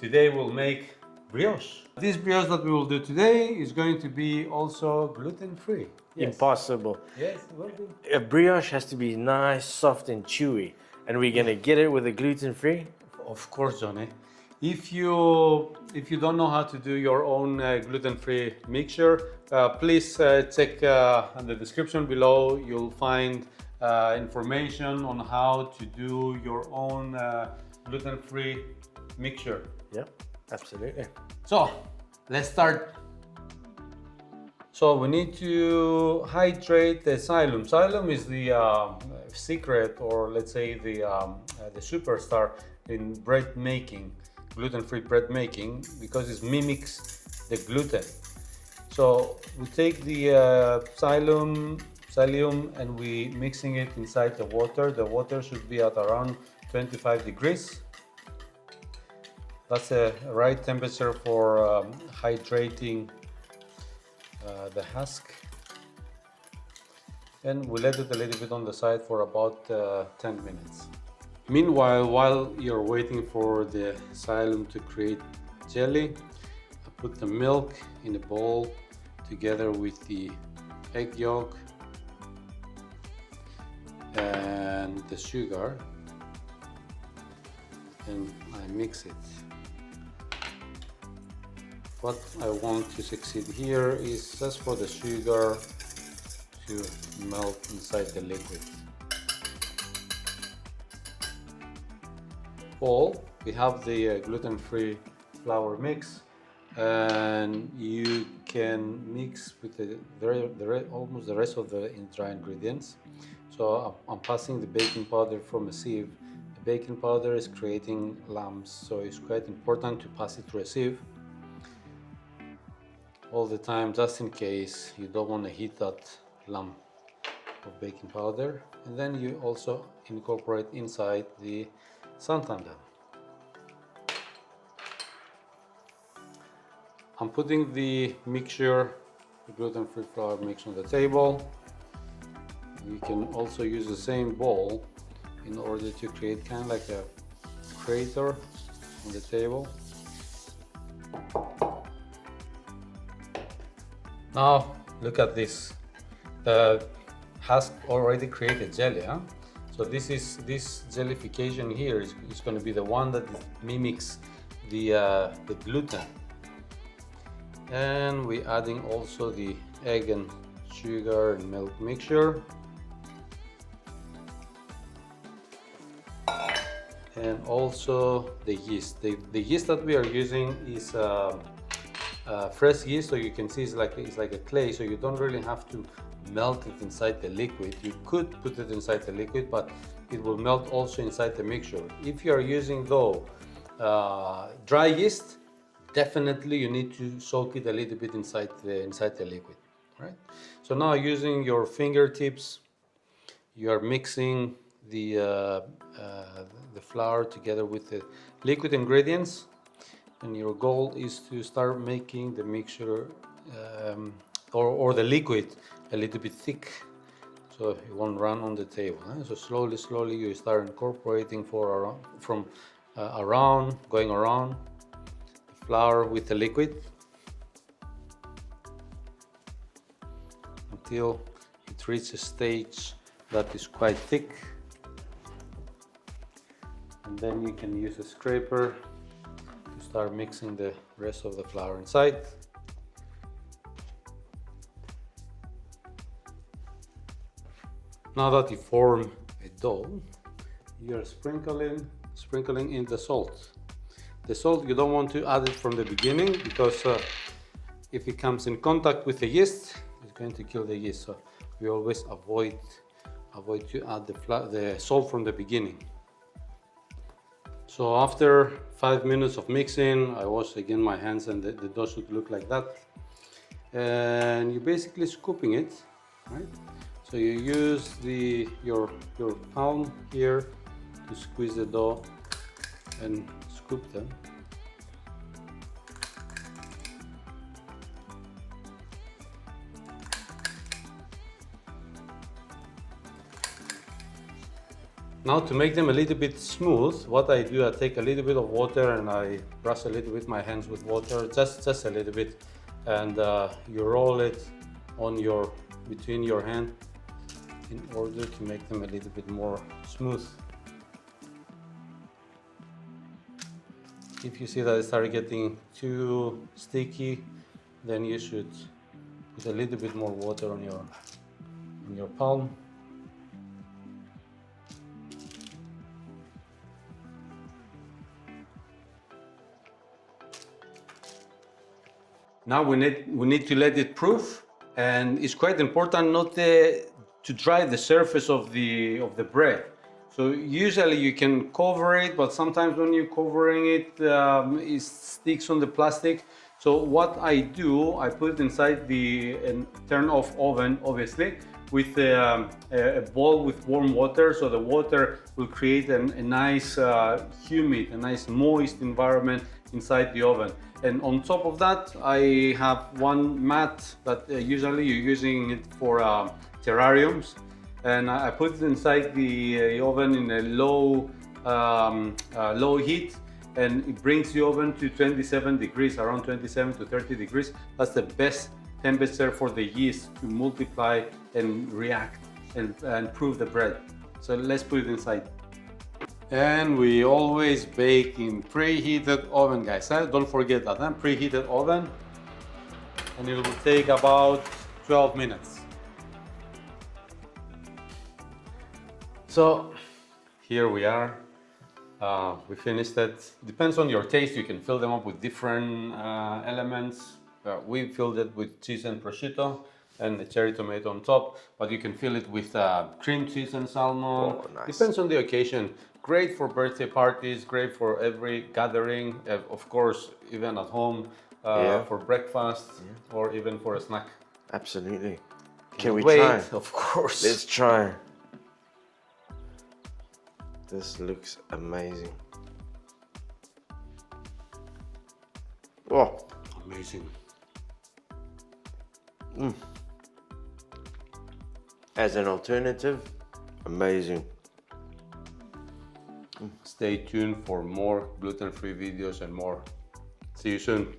Today we'll make brioche. This brioche that we will do today is going to be also gluten-free. Yes. Impossible. Yes, it will be. A brioche has to be nice, soft, and chewy. And we're gonna get it with a gluten-free? Of course, Johnny. If you don't know how to do your own gluten-free mixture, please check in the description below. You'll find information on how to do your own gluten-free mixture. Yep, absolutely. So let's start. So we need to hydrate the psyllium. Psyllium is the secret, or let's say the superstar in bread making, gluten-free bread making, because it mimics the gluten. So we take the psyllium and we mixing it inside the water. The water should be at around 25 degrees. That's the right temperature for hydrating the husk. And we let it a little bit on the side for about 10 minutes. Meanwhile, while you're waiting for the psyllium to create jelly, I put the milk in a bowl together with the egg yolk and the sugar, and I mix it. What I want to succeed here is just for the sugar to melt inside the liquid. We have the gluten-free flour mix, and you can mix with almost the rest of the dry ingredients. So I'm passing the baking powder from a sieve. The baking powder is creating lumps, so it's quite important to pass it through a sieve all the time, just in case you don't want to heat that lump of baking powder. And then you also incorporate inside the xanthan. I'm putting the mixture, the gluten-free flour mix, on the table. You can also use the same bowl in order to create kind of like a crater on the table. Now look at this. The husk already created jelly, huh? So this jellification here is going to be the one that mimics the gluten. And we're adding also the egg and sugar and milk mixture. And also the yeast. The yeast that we are using is fresh yeast, so you can see it's like a clay, so you don't really have to melt it inside the liquid. You could put it inside the liquid, but it will melt also inside the mixture. If you are using though dry yeast, definitely you need to soak it a little bit inside the liquid, right? So now using your fingertips, you are mixing the flour together with the liquid ingredients. And your goal is to start making the mixture or the liquid a little bit thick, so it won't run on the table. So slowly you start incorporating going around the flour with the liquid until it reaches a stage that is quite thick. And then you can use a scraper to start mixing the rest of the flour inside. Now that you form a dough, you are sprinkling in the salt. The salt, you don't want to add it from the beginning, because if it comes in contact with the yeast, it's going to kill the yeast. So we always avoid to add the salt from the beginning. So after 5 minutes of mixing, I wash again my hands, and the dough should look like that. And you're basically scooping it, right? So you use your palm here to squeeze the dough and scoop them. Now to make them a little bit smooth, what I do, I take a little bit of water and I brush a little bit my hands with water, just a little bit, and you roll it on between your hand in order to make them a little bit more smooth. If you see that it started getting too sticky, then you should put a little bit more water on your palm. Now we need to let it proof, and it's quite important not to dry the surface of the bread. So usually you can cover it, but sometimes when you're covering it, it sticks on the plastic. So what I do, I put it inside the turn off oven, obviously, with a bowl with warm water. So the water will create a nice humid, a nice moist environment inside the oven. And on top of that, I have one mat that usually you're using it for terrariums. And I put it inside the oven in a low heat, and it brings the oven to 27 degrees, around 27 to 30 degrees. That's the best temperature for the yeast to multiply and react and proof the bread. So let's put it inside. And we always bake in preheated oven, guys. Don't forget that, preheated oven. And it will take about 12 minutes. So here we are. We finished it. Depends on your taste. You can fill them up with different elements. We filled it with cheese and prosciutto and a cherry tomato on top, but you can fill it with cream cheese and salmon. Oh, nice. Depends on the occasion. Great for birthday parties, great for every gathering, of course, even at home, for breakfast, or even for a snack. Absolutely. Can we Wait, try? of course. Let's try. This looks amazing. Oh, Amazing. As an alternative, amazing. Stay tuned for more gluten-free videos and more. See you soon.